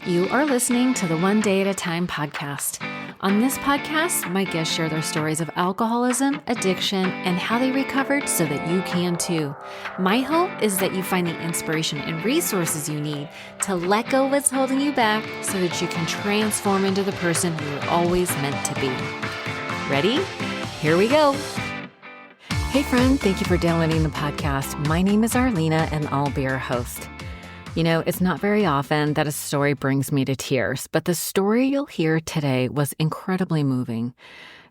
You are listening to the One Day at a Time podcast. On this podcast, my guests share their stories of alcoholism, addiction, and how they recovered so that you can too. My hope is that you find the inspiration and resources you need to let go of what's holding you back so that you can transform into the person you were always meant to be. Ready? Here we go. Hey friend, thank you for downloading the podcast. My name is Arlena and I'll be your host. You know, it's not very often that a story brings me to tears, but the story you'll hear today was incredibly moving.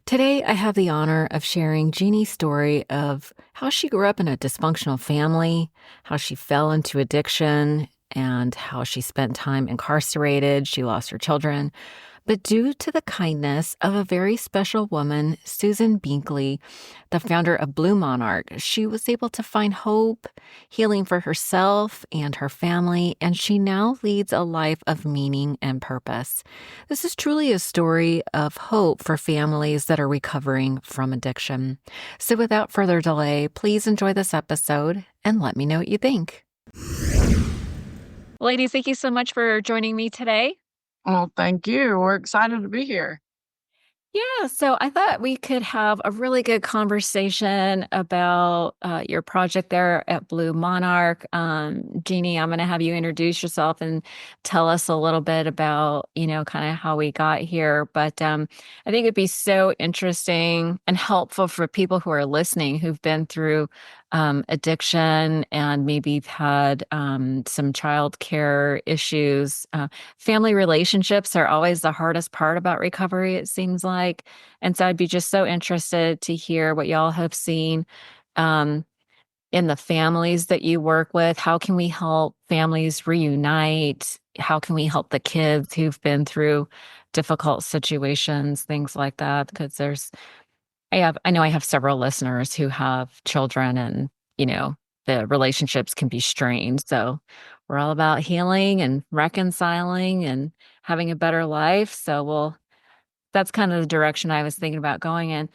Today, I have the honor of sharing Jeannie's story of how she grew up in a dysfunctional family, how she fell into addiction, and how she spent time incarcerated. She lost her children. But due to the kindness of a very special woman, Susan Binkley, the founder of Blue Monarch, she was able to find hope, healing for herself and her family, and she now leads a life of meaning and purpose. This is truly a story of hope for families that are recovering from addiction. So without further delay, please enjoy this episode and let me know what you think. Ladies, thank you so much for joining me today. Well, thank you. We're excited to be here. Yeah, so I thought we could have a really good conversation about your project there at Blue Monarch. Jeannie, I'm going to have you introduce yourself and tell us a little bit about, kind of how we got here. But I think it'd be so interesting and helpful for people who are listening who've been through addiction and maybe have had some child care issues. Family relationships are always the hardest part about recovery, it seems like. And so I'd be just so interested to hear what y'all have seen in the families that you work with. How can we help families reunite? How can we help the kids who've been through difficult situations, things like that? Because I know I have several listeners who have children and, the relationships can be strained. So we're all about healing and reconciling and having a better life. So that's kind of the direction I was thinking about going in.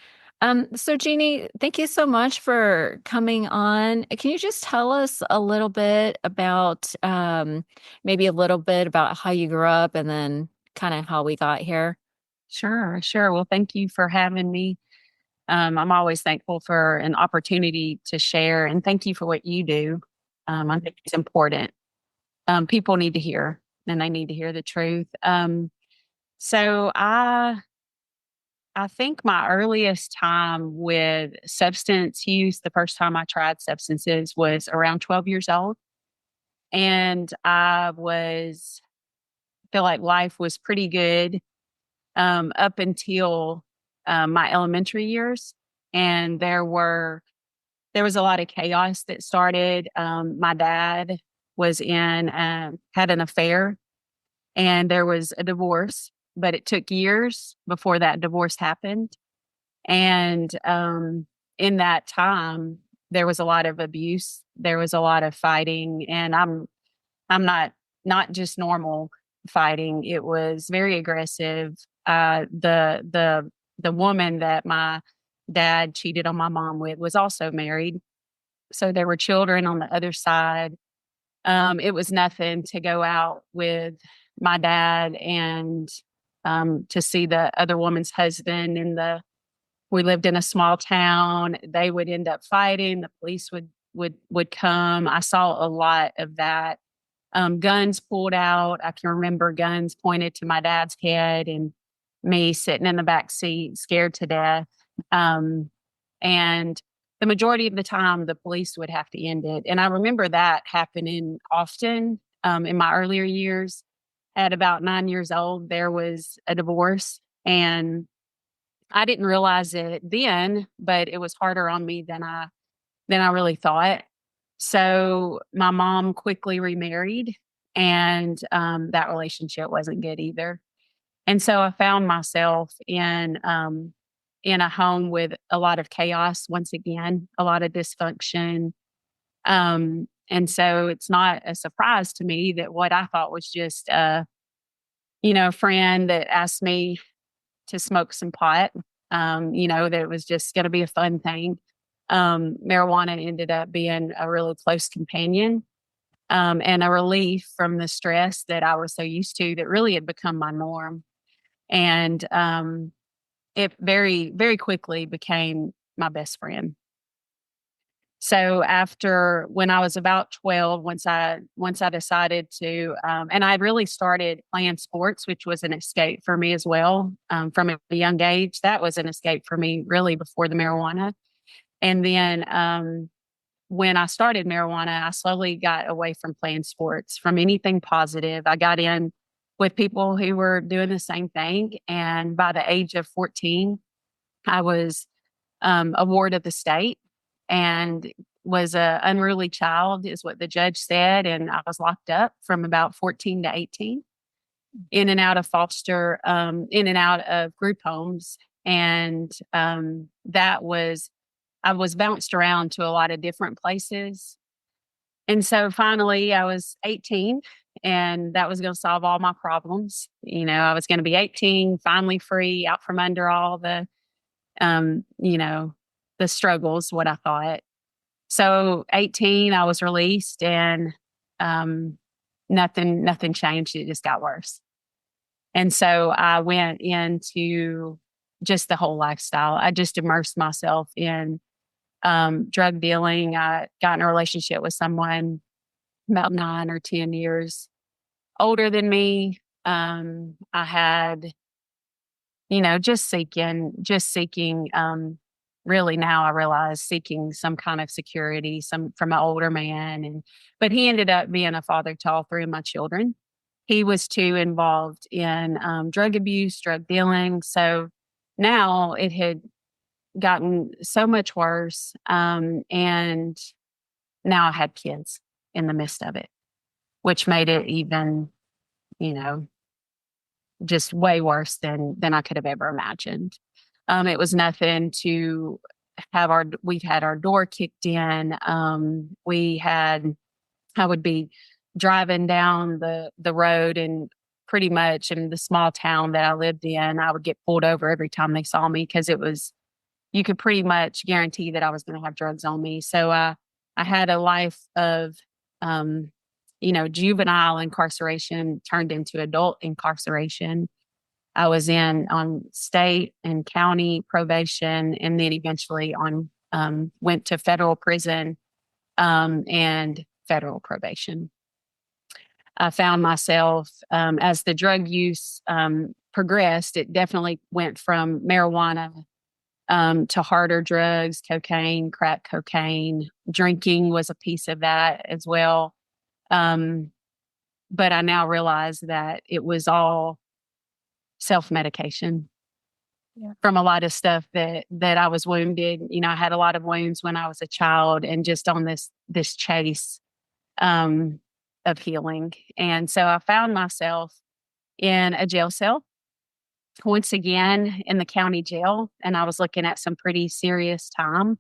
So Jeannie, thank you so much for coming on. Can you just tell us a little bit about, maybe a little bit about how you grew up and then kind of how we got here? Sure. Well, thank you for having me. I'm always thankful for an opportunity to share, and thank you for what you do. I think it's important. People need to hear, and they need to hear the truth. So I think my earliest time with substance use, the first time I tried substances was around 12 years old, and feel like life was pretty good up until my elementary years, and there was a lot of chaos that started. My dad was had an affair, and there was a divorce, but it took years before that divorce happened. And in that time, there was a lot of abuse. There was a lot of fighting, and I'm not just normal fighting. It was very aggressive. The woman that my dad cheated on my mom with was also married, so there were children on the other side. It was nothing to go out with my dad and to see the other woman's husband. We lived in a small town. They would end up fighting. The police would come. I saw a lot of that. Guns pulled out. I can remember guns pointed to my dad's head and me sitting in the back seat, scared to death. And the majority of the time, the police would have to end it. And I remember that happening often in my earlier years. At about 9 years old, there was a divorce, and I didn't realize it then, but it was harder on me than I really thought. So my mom quickly remarried, and that relationship wasn't good either. And so I found myself in a home with a lot of chaos, once again, a lot of dysfunction. And so it's not a surprise to me that what I thought was just a, friend that asked me to smoke some pot, that it was just going to be a fun thing. Marijuana ended up being a really close companion. and a relief from the stress that I was so used to that really had become my norm. And it very, very quickly became my best friend. So after when I was about 12, once I decided to, and I really started playing sports, which was an escape for me as well, from a young age. That was an escape for me really before the marijuana. And then when I started marijuana, I slowly got away from playing sports, from anything positive. I got in with people who were doing the same thing. And by the age of 14, I was a ward of the state and was a unruly child, is what the judge said. And I was locked up from about 14 to 18, in and out of foster, in and out of group homes. And I was bounced around to a lot of different places. And so finally, I was 18, and that was going to solve all my problems. I was going to be 18, finally free, out from under all um, you know, the struggles, what I thought. So 18, I was released, and um, nothing changed. It just got worse. And so I went into just the whole lifestyle. I just immersed myself in drug dealing. I got in a relationship with someone about 9 or 10 years older than me. I had, just seeking, really now I realize seeking some kind of security, some from an older man. But he ended up being a father to all three of my children. He was too involved in drug abuse, drug dealing. So now it had gotten so much worse. And now I had kids in the midst of it, which made it even, you know, just way worse than I could have ever imagined. It was nothing to we've had our door kicked in. I would be driving down the road, and pretty much in the small town that I lived in, I would get pulled over every time they saw me, because you could pretty much guarantee that I was going to have drugs on me. So I had a life of, juvenile incarceration turned into adult incarceration. I was in on state and county probation, and then eventually went to federal prison, and federal probation. I found myself, as the drug use progressed, it definitely went from marijuana to harder drugs, cocaine, crack cocaine. Drinking was a piece of that as well. Um, but I now realize that it was all self-medication. Yeah. From a lot of stuff that I was wounded. I had a lot of wounds when I was a child, and just on this chase um, of healing. And so I found myself in a jail cell once again, in the county jail, and I was looking at some pretty serious time.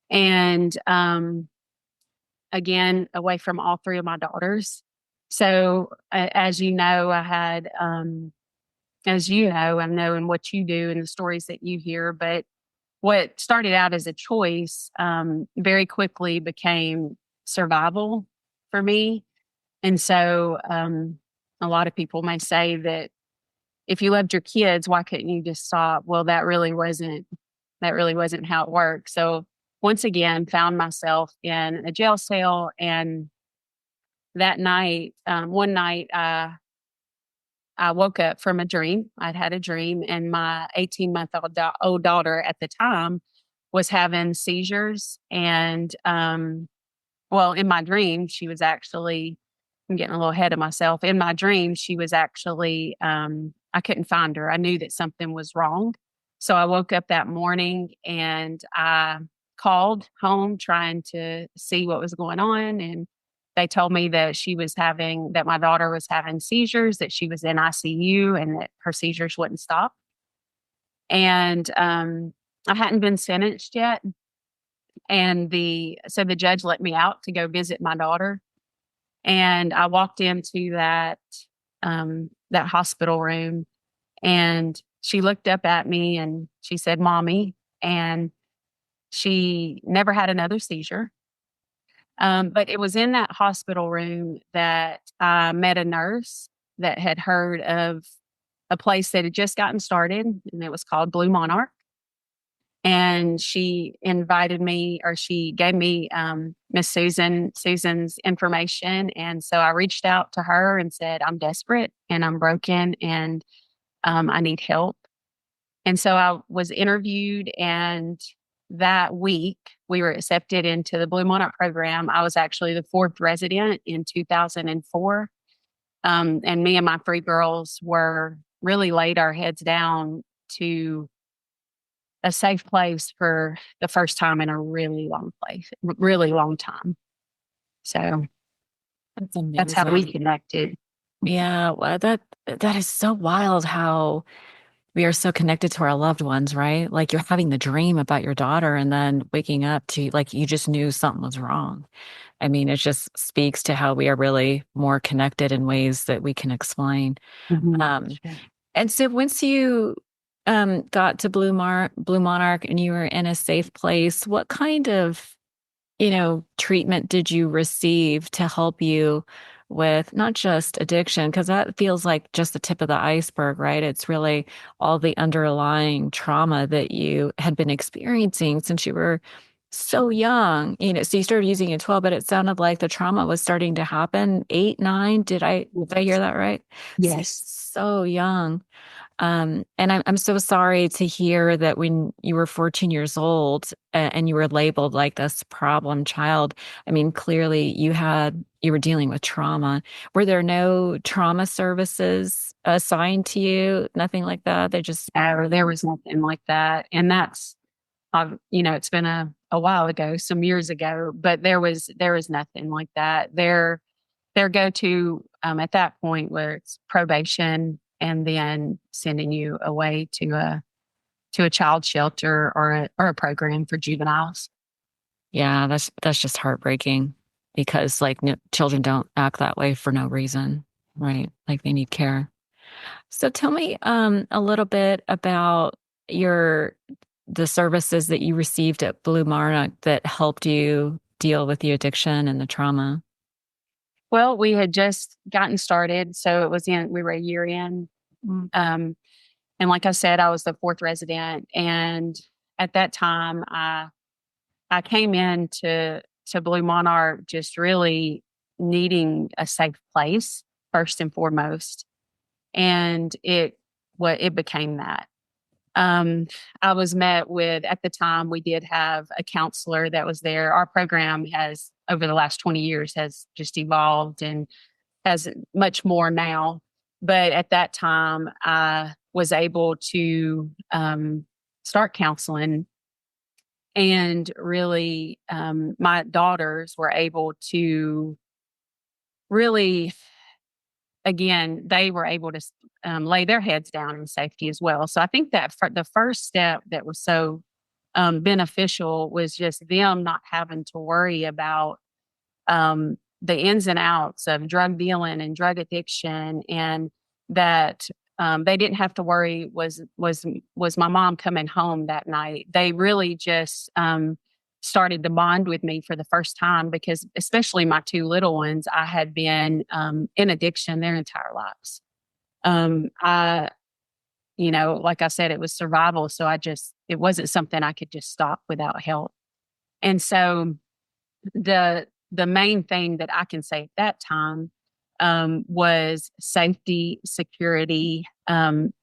And again, away from all three of my daughters. So, as you know, I had, as you know, I know in what you do and the stories that you hear, but what started out as a choice very quickly became survival for me. And so, a lot of people may say that if you loved your kids, why couldn't you just stop? Well, that really wasn't how it worked. So once again, found myself in a jail cell. And that night, one night, I woke up from a dream. I'd had a dream, and my 18-month-old daughter at the time was having seizures. And well, in my dream, she was actually, I'm getting a little ahead of myself. In my dream, she was actually, I couldn't find her. I knew that something was wrong. So I woke up that morning, and I called home trying to see what was going on. And they told me that my daughter was having seizures, that she was in ICU, and that her seizures wouldn't stop. And I hadn't been sentenced yet. And so the judge let me out to go visit my daughter. And I walked into that hospital room, and she looked up at me and she said, "Mommy." And she never had another seizure. But it was in that hospital room that I met a nurse that had heard of a place that had just gotten started, and it was called Blue Monarch. And she invited me, or she gave me Miss Susan's information. And so I reached out to her and said, I'm desperate and I'm broken and I need help. And so I was interviewed, and that week we were accepted into the Blue Monarch program. I was actually the fourth resident in 2004. And me and my three girls were really laid our heads down to a safe place for the first time in a really long time. So That's that's how we amazing. connected. Yeah, well, that is so wild how we are so connected to our loved ones, right? Like you're having the dream about your daughter and then waking up to like you just knew something was wrong. I mean, it just speaks to how we are really more connected in ways that we can explain. Mhm. Um, Sure. and so once you got to Blue Monarch and you were in a safe place, what kind of treatment did you receive to help you with not just addiction? Because that feels like just the tip of the iceberg, right? It's really all the underlying trauma that you had been experiencing since you were so young. So you started using at 12, but it sounded like the trauma was starting to happen 8, 9. Did I hear Yes. that right? So, Yes. so young. And I'm so sorry to hear that when you were 14 years old and you were labeled like this problem child. I mean, clearly you were dealing with trauma. Were there no trauma services assigned to you? Nothing like that. They just There was nothing like that. And that's, it's been a while ago, some years ago, but there was nothing like that. Their go-to at that point where it's probation and then sending you away to a child shelter or a program for juveniles. yeah, that's just heartbreaking because like children don't act that way for no reason, right? Like they need care. So tell me a little bit about your the services that you received at Blue Monarch that helped you deal with the addiction and the trauma. Well, we had just gotten started, so we were a year in. Mm. Um, and like I said, I was the fourth resident, and at that time, I came in to Blue Monarch just really needing a safe place first and foremost, and it became that. Um, I was met with, at the time, we did have a counselor that was there. Our program has, over the last 20 years, has just evolved and has much more now. But at that time, I was able to start counseling, and really, my daughters were able to really, again, they were able to lay their heads down in safety as well. So I think that the first step that was so beneficial was just them not having to worry about the ins and outs of drug dealing and drug addiction, and that they didn't have to worry was my mom coming home that night. They really just started to bond with me for the first time, because especially my two little ones, I had been in addiction their entire lives. I like I said, it was survival, so it wasn't something I could just stop without help. And so the main thing that I can say at that time was safety, security, and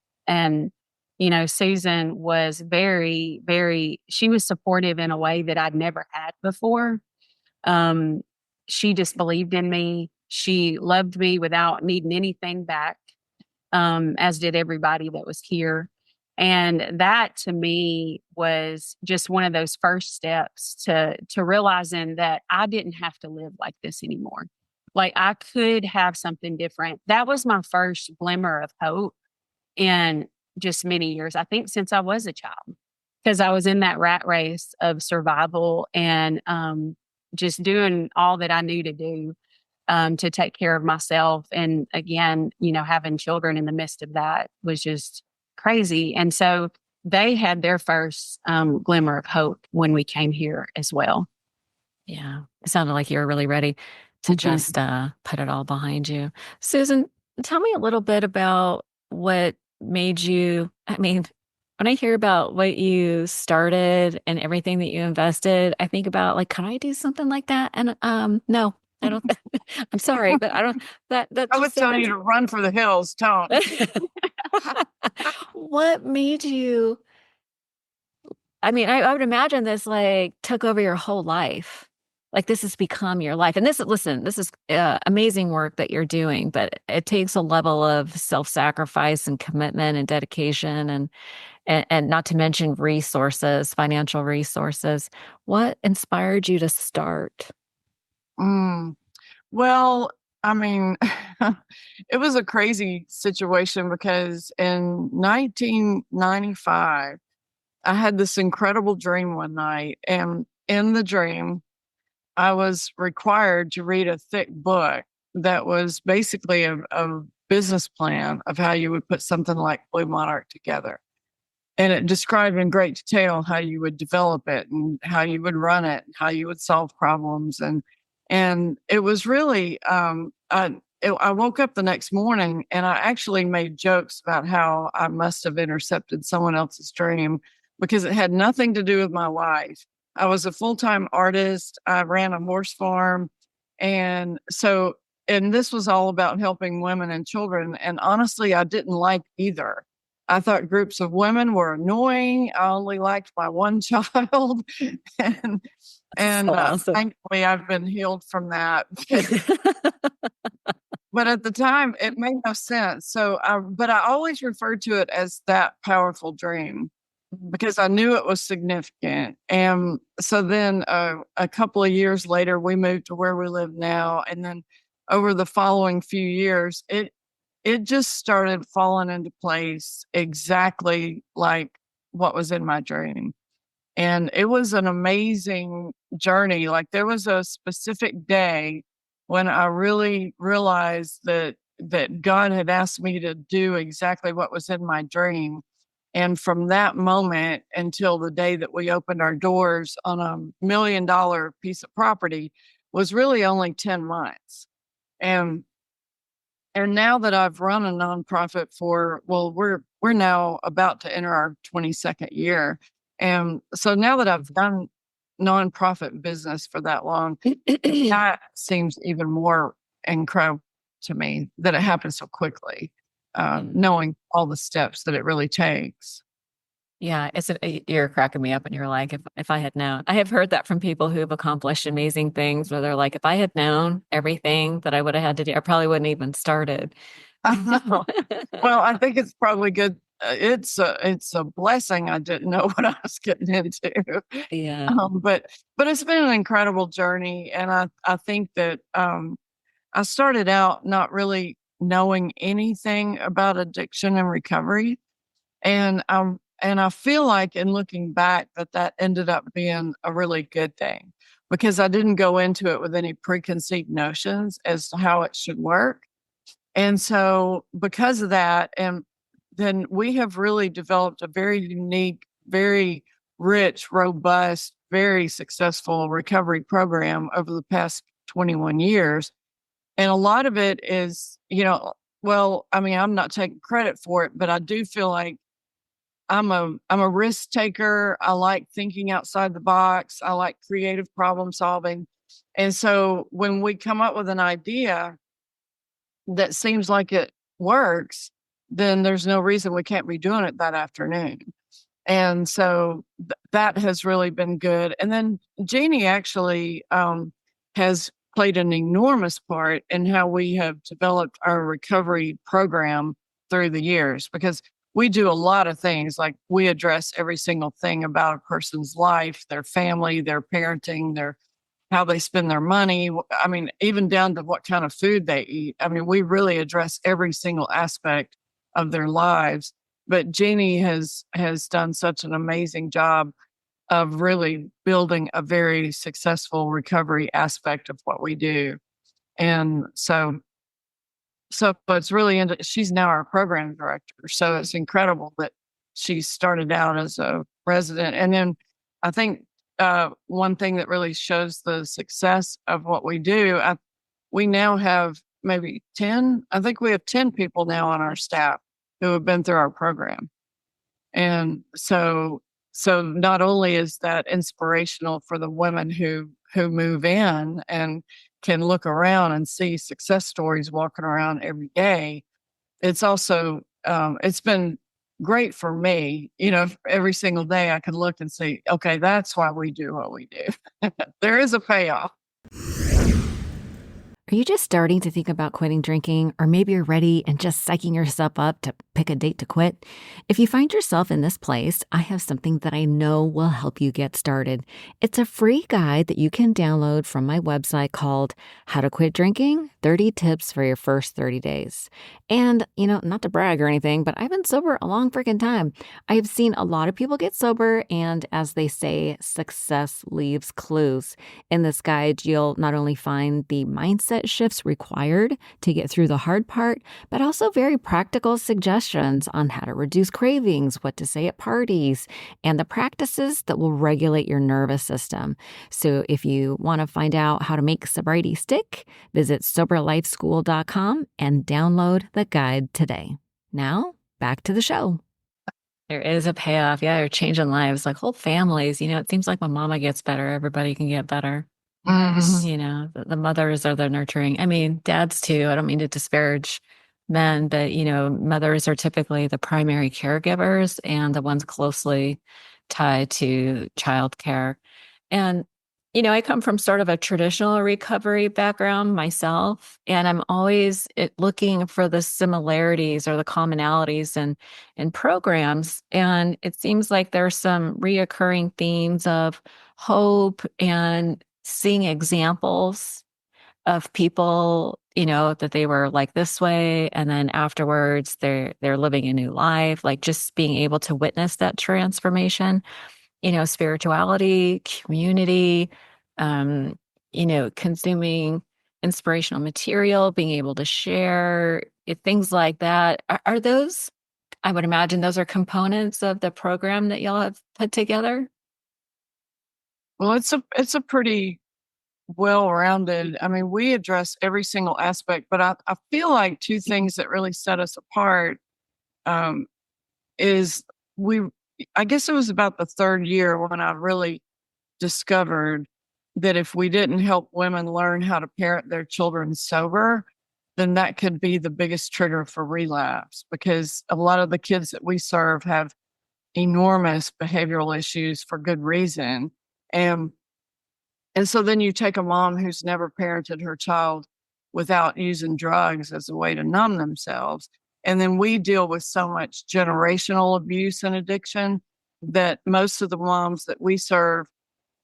Susan was very, very. She was supportive in a way that I'd never had before. Um, she just believed in me. She loved me without needing anything back, as did everybody that was here. And that to me was just one of those first steps to realizing that I didn't have to live like this anymore. Like I could have something different. That was my first glimmer of hope in just many years, I think, since I was a child, because I was in that rat race of survival and just doing all that I knew to do to take care of myself. And again, having children in the midst of that was just crazy. And so they had their first glimmer of hope when we came here as well. Yeah. It sounded like you were really ready to Mhm. just put it all behind you. Susan, tell me a little bit about what made you, I mean, when I hear about what you started and everything that you invested, I think about like, could I do something like that? And no, I don't. I'm sorry, but I don't. That I just would tell you sounds. to run for the hills, don't. What made you? I mean, I would imagine this like took over your whole life. Like this has become your life. And this, listen, this is amazing work that you're doing, but it takes a level of self-sacrifice and commitment and dedication and not to mention resources, financial resources. What inspired you to start? Mm. Well, I mean, it was a crazy situation because in 1995, I had this incredible dream one night. And in the dream, I was required to read a thick book that was basically a business plan of how you would put something like Blue Monarch together. And it described in great detail how you would develop it and how you would run it, and how you would solve problems, and it was really I woke up the next morning and I actually made jokes about how I must have intercepted someone else's dream because it had nothing to do with my life. I was a full-time artist. I ran a horse farm, and so and this was all about helping women and children. And honestly, I didn't like either. I thought groups of women were annoying. I only liked my one child, and That's so awesome. thankfully I've been healed from that. But at the time, it made no sense. But I always referred to it as that powerful dream because I knew it was significant. And so then a couple of years later, we moved to where we live now, and then over the following few years, it just started falling into place exactly like what was in my dream. And it was an amazing journey. Like there was a specific day when I really realized that God had asked me to do exactly what was in my dream. And from that moment until the day that we opened our doors on $1 million piece of property was really only 10 months. And and now that I've run a nonprofit for, well, we're now about to enter our 22nd year. And so now that I've done nonprofit business for that long, that seems even more incredible to me that it happened so quickly, knowing all the steps that it really takes. Yeah, you're cracking me up and you're like, if I had known. I have heard that from people who have accomplished amazing things where they're like, if I had known everything that I would have had to do, I probably wouldn't even started. Well, I think it's probably good. It's a blessing I didn't know what I was getting into. Yeah. But it's been an incredible journey, and I think that I started out not really knowing anything about addiction and recovery, and I feel like in looking back that ended up being a really good thing because I didn't go into it with any preconceived notions as to how it should work. And so because of that, and then we have really developed a very unique, very rich, robust, very successful recovery program over the past 21 years. And a lot of it is, well, I mean, I'm not taking credit for it, but I do feel like I'm a risk taker. I like thinking outside the box. I like creative problem solving. And so when we come up with an idea that seems like it works, then there's no reason we can't be doing it that afternoon. And so that has really been good. And then Jeannie actually has played an enormous part in how we have developed our recovery program through the years because we do a lot of things. Like we address every single thing about a person's life, their family, their parenting, their how they spend their money. I mean, even down to what kind of food they eat. I mean, we really address every single aspect of their lives. But Jeannie has done such an amazing job of really building a very successful recovery aspect of what we do. And so it's really into she's now our program director. So it's incredible that she started out as a resident. And then I think one thing that really shows the success of what we do. We now have maybe 10, I think we have 10 people now on our staff who have been through our program. And so not only is that inspirational for the women who move in and can look around and see success stories walking around every day, it's also it's been great for me. Every single day I can look and see, okay, that's why we do what we do. There is a payoff. Are you just starting to think about quitting drinking, or maybe you're ready and just psyching yourself up to pick a date to quit? If you find yourself in this place, I have something that I know will help you get started. It's a free guide that you can download from my website called How to Quit Drinking: 30 Tips for Your First 30 Days. And, not to brag or anything, but I've been sober a long freaking time. I have seen a lot of people get sober, and as they say, success leaves clues. In this guide, you'll not only find the mindset shifts required to get through the hard part, but also very practical suggestions on how to reduce cravings, what to say at parties, and the practices that will regulate your nervous system. So if you want to find out how to make sobriety stick, visit SoberLifeSchool.com and download the guide today. Now, back to the show. There is a payoff. Yeah, you're changing lives, like whole families. It seems like when mama gets better, everybody can get better. The mothers are the nurturing. I mean, dads too. I don't mean to disparage men, but, mothers are typically the primary caregivers and the ones closely tied to childcare. And, I come from sort of a traditional recovery background myself, and I'm always looking for the similarities or the commonalities in programs. And it seems like there's some reoccurring themes of hope and seeing examples of people, that they were like this way, and then afterwards they're living a new life, like just being able to witness that transformation. Spirituality, community, consuming inspirational material, being able to share things like that. Are those, I would imagine those are components of the program that y'all have put together? Well, it's a pretty well-rounded. I mean, we address every single aspect, but I feel like two things that really set us apart is I guess it was about the third year when I really discovered that if we didn't help women learn how to parent their children sober, then that could be the biggest trigger for relapse, because a lot of the kids that we serve have enormous behavioral issues for good reason. And so then you take a mom who's never parented her child without using drugs as a way to numb themselves. And then we deal with so much generational abuse and addiction that most of the moms that we serve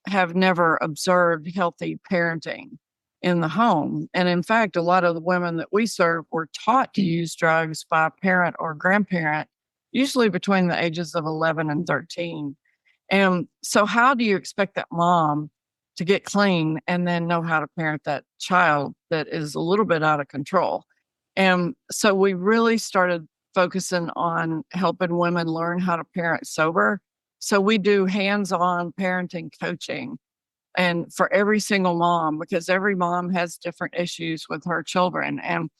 have never observed healthy parenting in the home. And in fact, a lot of the women that we serve were taught to use drugs by a parent or grandparent, usually between the ages of 11 and 13. And so how do you expect that mom to get clean and then know how to parent that child that is a little bit out of control? And so we really started focusing on helping women learn how to parent sober. So we do hands-on parenting coaching, and for every single mom, because every mom has different issues with her children. And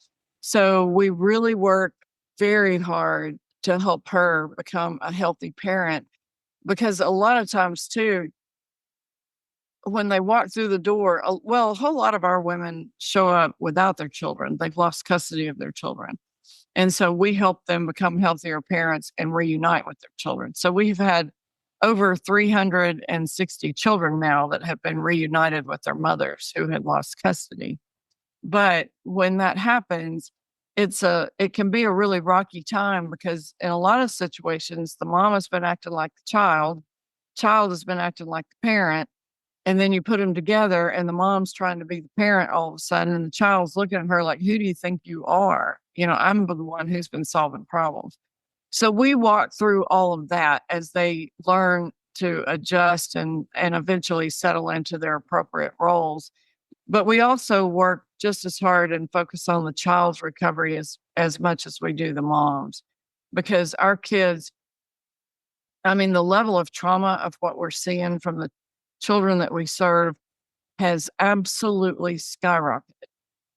so we really work very hard to help her become a healthy parent, because a lot of times too, when they walk through the door, a whole lot of our women show up without their children. They've lost custody of their children. And so we help them become healthier parents and reunite with their children. So we've had over 360 children now that have been reunited with their mothers who had lost custody. But when that happens, it can be a really rocky time, because in a lot of situations, the mom has been acting like the child has been acting like the parent, and then you put them together and the mom's trying to be the parent all of a sudden, and the child's looking at her like, who do you think you are? I'm the one who's been solving problems. So we walk through all of that as they learn to adjust and eventually settle into their appropriate roles. But we also work just as hard and focus on the child's recovery as much as we do the moms, because our kids, I mean, the level of trauma of what we're seeing from the children that we serve has absolutely skyrocketed.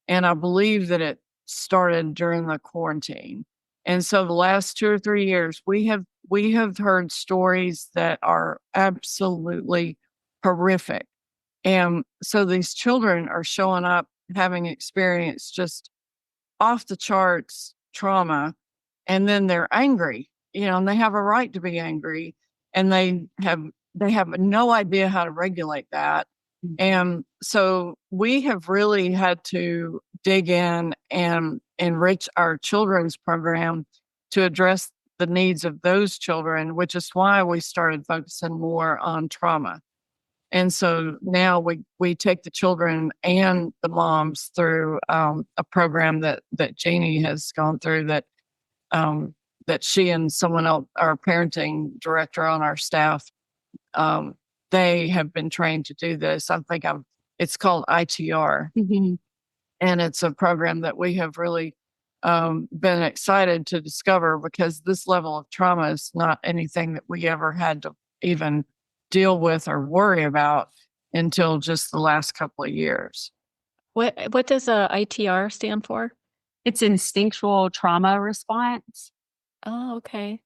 And I believe that it started during the quarantine. And so the last 2 or 3 years, we have heard stories that are absolutely horrific. And so these children are showing up having experienced just off the charts trauma, and then they're angry, and they have a right to be angry, and they have no idea how to regulate that. And so we have really had to dig in and enrich our children's program to address the needs of those children, which is why we started focusing more on trauma. And so now we take the children and the moms through a program that Jeannie has gone through, that she and someone else, our parenting director on our staff, they have been trained to do this. It's called ITR. Mm-hmm. And it's a program that we have really been excited to discover, because this level of trauma is not anything that we ever had to even deal with or worry about until just the last couple of years. What does ITR stand for? It's instinctual trauma response. Oh, okay.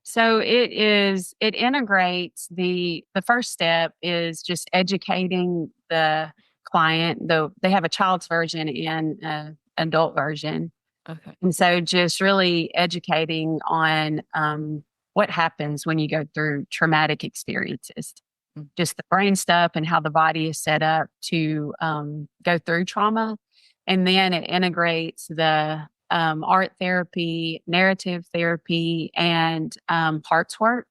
So it integrates the first step is just educating the client, though they have a child's version and an adult version. Okay. And so just really educating on what happens when you go through traumatic experiences, just the brain stuff and how the body is set up to go through trauma. And then it integrates the art therapy, narrative therapy, and parts work.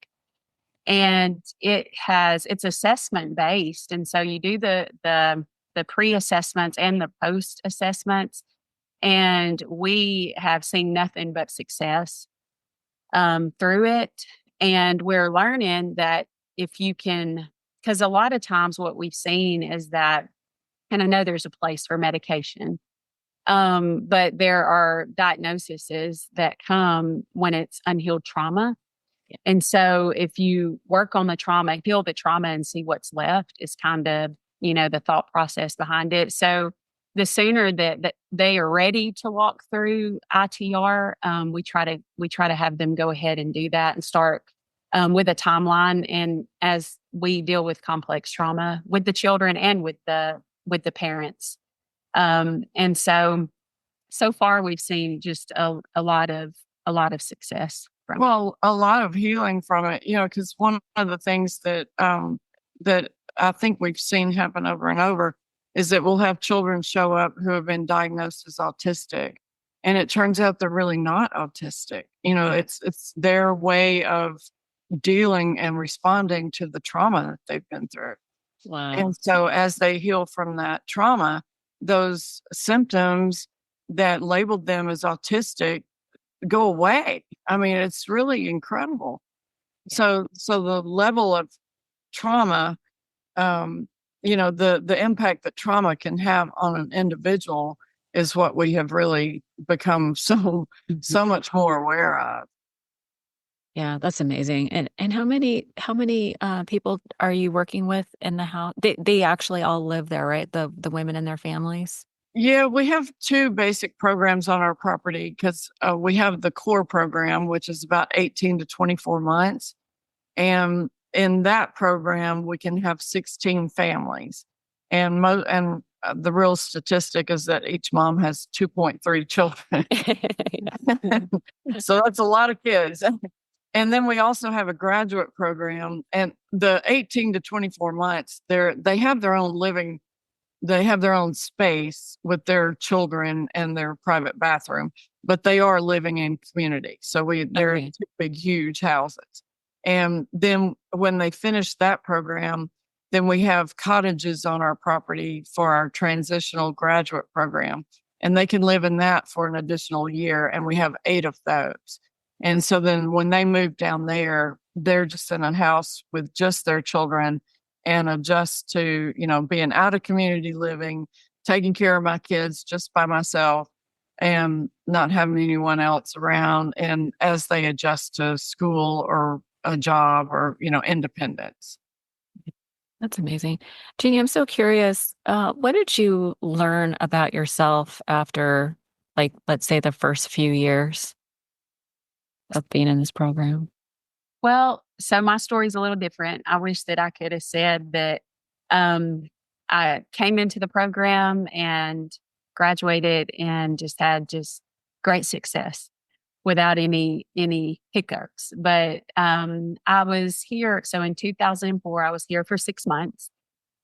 And it's assessment based. And so you do the pre-assessments and the post-assessments. And we have seen nothing but success through it. And we're learning that if you can, because a lot of times what we've seen is that, and I know there's a place for medication, but there are diagnoses that come when it's unhealed trauma. And so if you work on the trauma, heal the trauma and see what's left is kind of, the thought process behind it. So the sooner that they are ready to walk through ITR, we try to have them go ahead and do that and start with a timeline. And as we deal with complex trauma with the children and with the parents, and so far we've seen just a lot of success from Well, a lot of healing from it, because one of the things that I think we've seen happen over and over is that we'll have children show up who have been diagnosed as autistic, and it turns out they're really not autistic. It's their way of dealing and responding to the trauma that they've been through. Wow. And so as they heal from that trauma, those symptoms that labeled them as autistic go away. I mean, it's really incredible. Yeah. So the level of trauma, the impact that trauma can have on an individual is what we have really become so much more aware of. Yeah, that's amazing. And how many people are you working with in the house? They actually all live there, right? The women and their families. Yeah, we have two basic programs on our property, because we have the core program, which is about 18 to 24 months. And in that program, we can have 16 families. And the real statistic is that each mom has 2.3 children. So that's a lot of kids. And then we also have a graduate program, and the 18 to 24 months, they have their own living. They have their own space with their children and their private bathroom, but they are living in community. So they're in two big, huge houses. And then when they finish that program, then we have cottages on our property for our transitional graduate program, and they can live in that for an additional year. And we have 8 of those. And so then when they move down there, they're just in a house with just their children, and adjust to, being out of community living, taking care of my kids just by myself, and not having anyone else around. And as they adjust to school or a job or, independence. That's amazing. Jeannie, I'm so curious. What did you learn about yourself after, like, let's say the first few years of being in this program? Well, so my story's a little different. I wish that I could have said that um, I came into the program and graduated and just had just great success without any hiccups. But I was here. So in 2004, I was here for 6 months,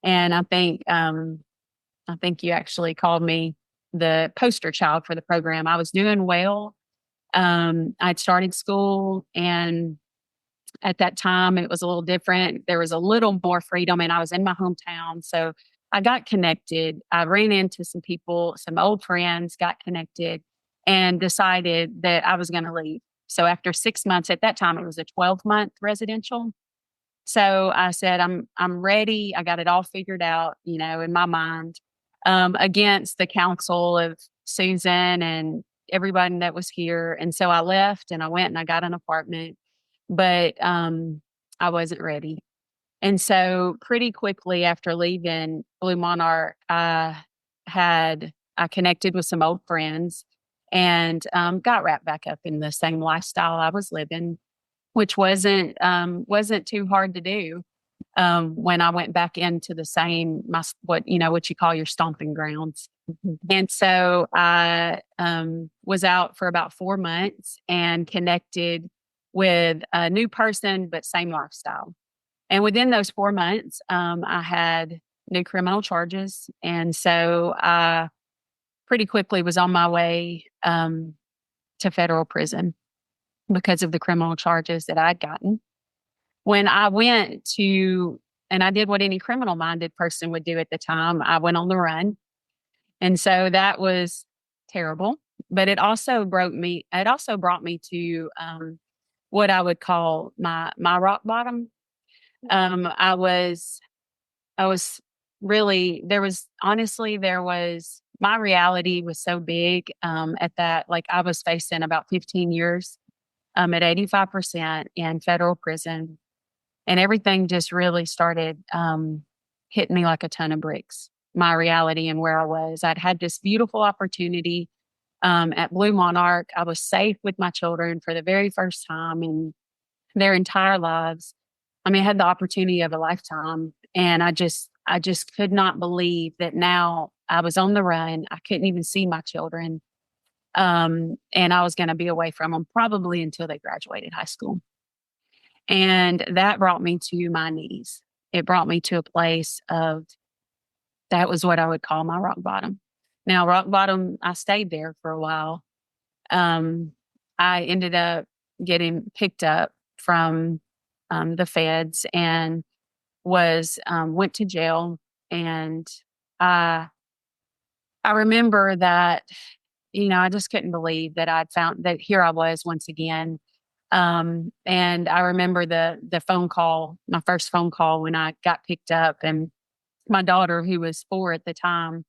and I think you actually called me the poster child for the program. I was doing well. I'd started school, and at that time it was a little different. There was a little more freedom, and I was in my hometown. So I got connected. I ran into some people, some old friends, got connected, and decided that I was going to leave. So after 6 months, at that time, it was a 12-month residential. So I said, I'm ready. I got it all figured out, in my mind, against the counsel of Susan and everybody that was here. And so I left and I went and I got an apartment, but I wasn't ready. And so pretty quickly after leaving Blue Monarch, I connected with some old friends and got wrapped back up in the same lifestyle I was living, which wasn't too hard to do when I went back into the same what you call your stomping grounds. Mhm. And so I was out for about 4 months and connected with a new person, but same lifestyle. And within those 4 months, I had new criminal charges, and so I pretty quickly was on my way to federal prison because of the criminal charges that I'd gotten. When I went to, and I did what any criminal minded person would do at the time, I went on the run. And so that was terrible. But it also brought me to what I would call my rock bottom. I was really, there was, my reality was so big at that, like I was facing about 15 years at 85% in federal prison. And everything just really started hitting me like a ton of bricks. My reality and where I was. I'd had this beautiful opportunity at Blue Monarch. I was safe with my children for the very first time in their entire lives. I mean, I had the opportunity of a lifetime. And I just could not believe that now I was on the run. I couldn't even see my children. And I was going to be away from them probably until they graduated high school. And that brought me to my knees. It brought me to a place of, that was what I would call my rock bottom. Now, rock bottom, I stayed there for a while. Um, I ended up getting picked up from the feds and went to jail. And I I remember that, I just couldn't believe that I'd found that here I was once again. And I remember the phone call, my first phone call when I got picked up, and my daughter, who was 4 at the time,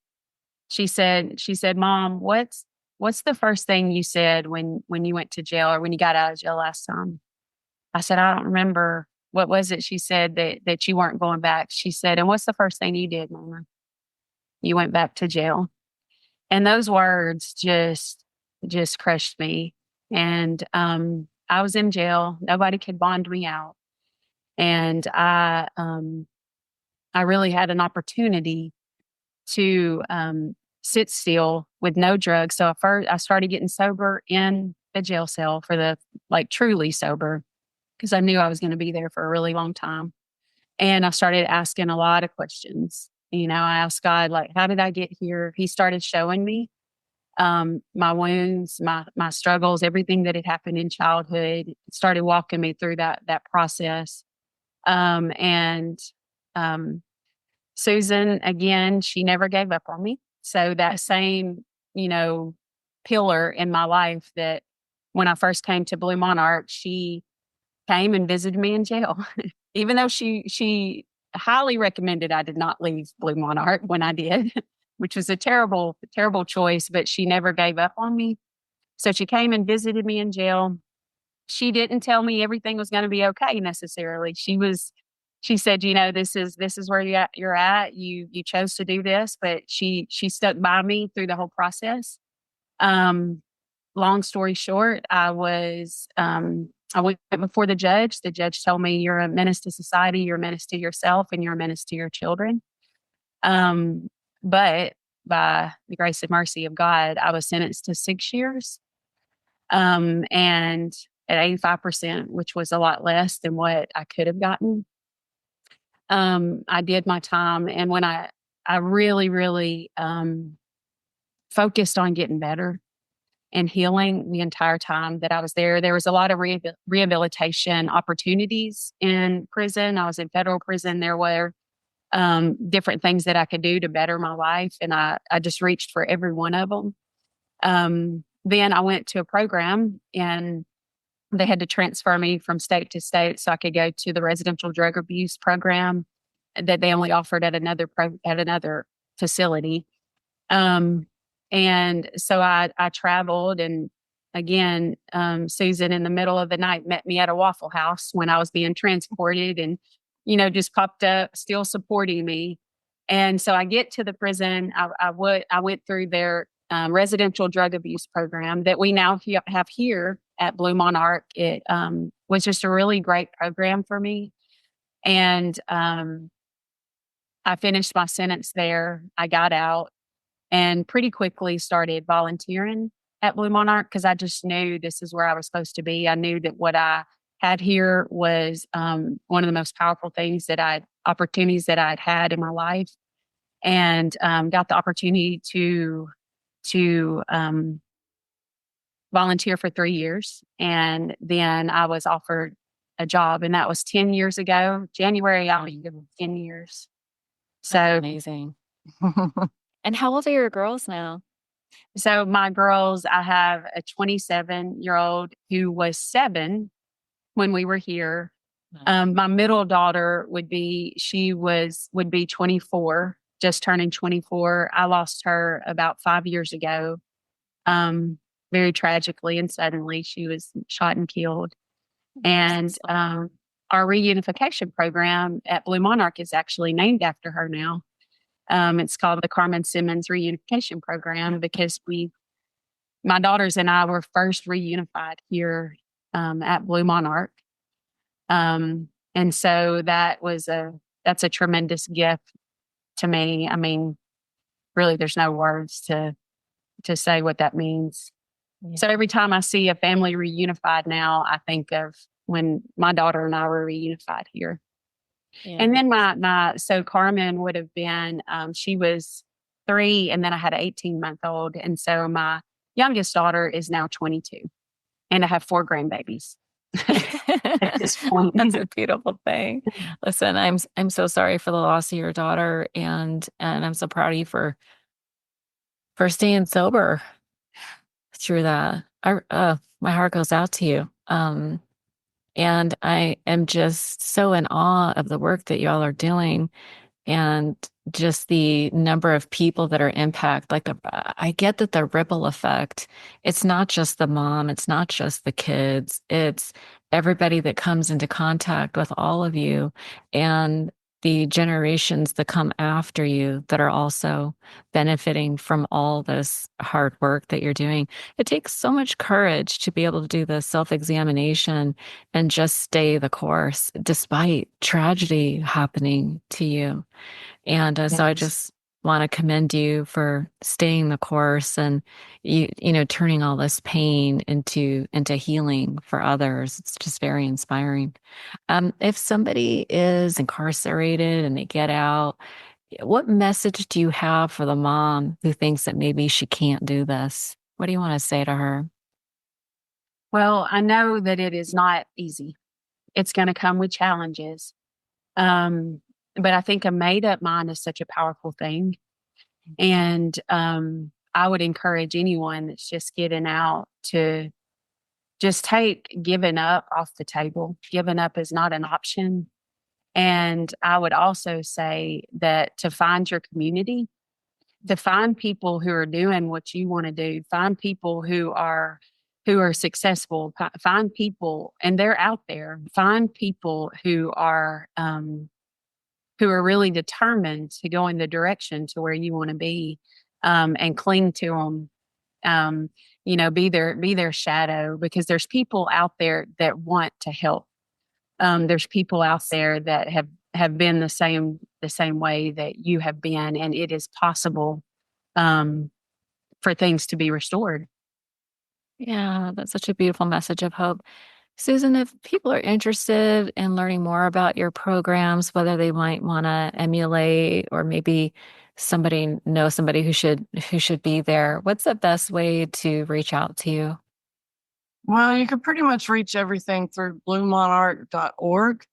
she said, Mom, what's the first thing you said when you went to jail or when you got out of jail last time? I said, I don't remember. What was it? She said that you weren't going back. She said, and what's the first thing you did, Mama? You went back to jail. And those words just crushed me. And I was in jail. Nobody could bond me out. And I really had an opportunity to sit still with no drugs. So first I started getting sober in the jail cell for the, like, truly sober, because I knew I was going to be there for a really long time. And I started asking a lot of questions. I asked God, like, how did I get here? He started showing me my wounds, my struggles, everything that had happened in childhood. Started walking me through that process. And Susan, again, she never gave up on me. So that same, you know, pillar in my life, that when I first came to Blue Monarch, she came and visited me in jail, even though she highly recommended I did not leave Blue Monarch when I did, which was a terrible, terrible choice, but she never gave up on me. So she came and visited me in jail. She didn't tell me everything was going to be okay necessarily. she said, this is where you're at. You chose to do this, but she stuck by me through the whole process. Um, Long story short, I went before the judge. The judge told me, you're a menace to society, you're a menace to yourself, and you're a menace to your children. But by the grace and mercy of God, I was sentenced to 6 years. And at 85%, which was a lot less than what I could have gotten. I did my time. And when I really, really focused on getting better and healing the entire time that I was there. There was a lot of rehabilitation opportunities in prison. I was in federal prison. There were different things that I could do to better my life. And I just reached for every one of them. Then I went to a program and they had to transfer me from state to state so I could go to the residential drug abuse program that they only offered at another facility. And so I traveled, and again, Susan in the middle of the night met me at a Waffle House when I was being transported, and just popped up, still supporting me. And so I get to the prison. I went through their residential drug abuse program that we now have here at Blue Monarch. It was just a really great program for me. And I finished my sentence there. I got out and pretty quickly started volunteering at Blue Monarch because I just knew this is where I was supposed to be. I knew that what I had here was one of the most powerful opportunities that I'd had in my life, and got the opportunity to volunteer for 3 years. And then I was offered a job, and that was 10 years ago. January, I'll be 10 years. So That's amazing. And how old are your girls now? So my girls, I have a 27-year-old who was 7 when we were here. My middle daughter would be 24, just turning 24. I lost her about 5 years ago. Very tragically and suddenly. She was shot and killed. And our reunification program at Blue Monarch is actually named after her now. It's called the Carmen Simmons Reunification Program because my daughters and I were first reunified here at Blue Monarch. And so that's a tremendous gift to me. I mean, really, there's no words to say what that means. Yeah. So every time I see a family reunified now, I think of when my daughter and I were reunified here. Yeah. And then so Carmen would have been, she was 3, and then I had an 18-month-old. And so my youngest daughter is now 22, and I have 4 grandbabies at this point. That's a beautiful thing. Listen, I'm so sorry for the loss of your daughter, and I'm so proud of you for staying sober through that. My heart goes out to you. And I am just so in awe of the work that y'all are doing, and just the number of people that are impacted. Like, I get that the ripple effect, it's not just the mom, it's not just the kids, it's everybody that comes into contact with all of you, and the generations that come after you that are also benefiting from all this hard work that you're doing. It takes so much courage to be able to do the self-examination and just stay the course despite tragedy happening to you. And so I just want to commend you for staying the course, and turning all this pain into healing for others. It's just very inspiring. If somebody is incarcerated and they get out, what message do you have for the mom who thinks that maybe she can't do this? What do you want to say to her? Well, I know that it is not easy. It's going to come with challenges. But I think a made up mind is such a powerful thing. And I would encourage anyone that's just getting out to just take giving up off the table. Giving up is not an option. And I would also say that to find your community, to find people who are doing what you want to do, find people who are successful, find people, and they're out there, find people who are who are really determined to go in the direction to where you want to be, and cling to them. Be their shadow, because there's people out there that want to help. There's people out there that have been the same way that you have been, and it is possible for things to be restored. Yeah, that's such a beautiful message of hope. Susan, if people are interested in learning more about your programs, whether they might want to emulate or maybe somebody know somebody who should be there, what's the best way to reach out to you? Well, you can pretty much reach everything through bluemonarch.org.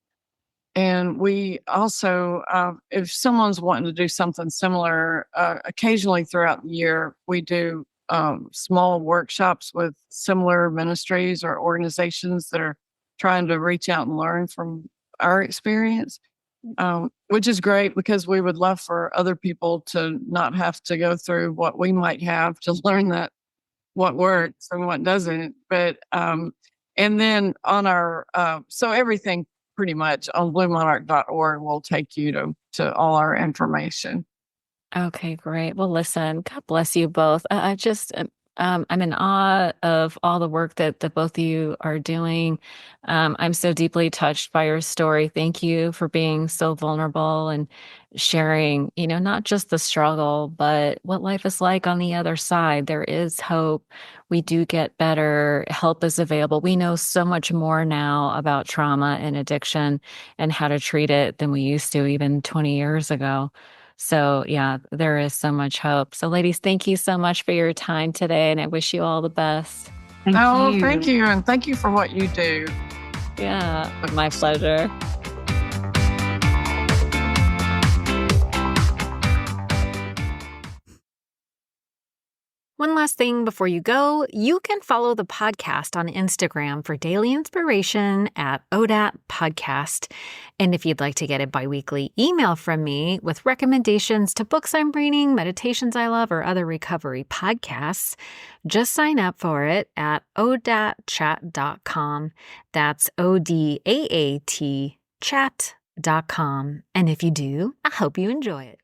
And we also, if someone's wanting to do something similar, occasionally throughout the year, we do small workshops with similar ministries or organizations that are trying to reach out and learn from our experience, which is great because we would love for other people to not have to go through what we might have to learn that what works and what doesn't. But and then on our so everything pretty much on bluemonarch.org will take you to all our information. Okay, great. Well, listen, God bless you both. I just, I'm in awe of all the work that both of you are doing. I'm so deeply touched by your story. Thank you for being so vulnerable and sharing, not just the struggle, but what life is like on the other side. There is hope. We do get better. Help is available. We know so much more now about trauma and addiction and how to treat it than we used to even 20 years ago. So, yeah, there is so much hope. So, ladies, thank you so much for your time today, and I wish you all the best. Thank Oh, you. thank you. And thank you for what you do. Yeah, my pleasure. One last thing before you go, you can follow the podcast on Instagram for daily inspiration at ODAT Podcast. And if you'd like to get a biweekly email from me with recommendations to books I'm reading, meditations I love, or other recovery podcasts, just sign up for it at odatchat.com. That's ODAAT chat.com. And if you do, I hope you enjoy it.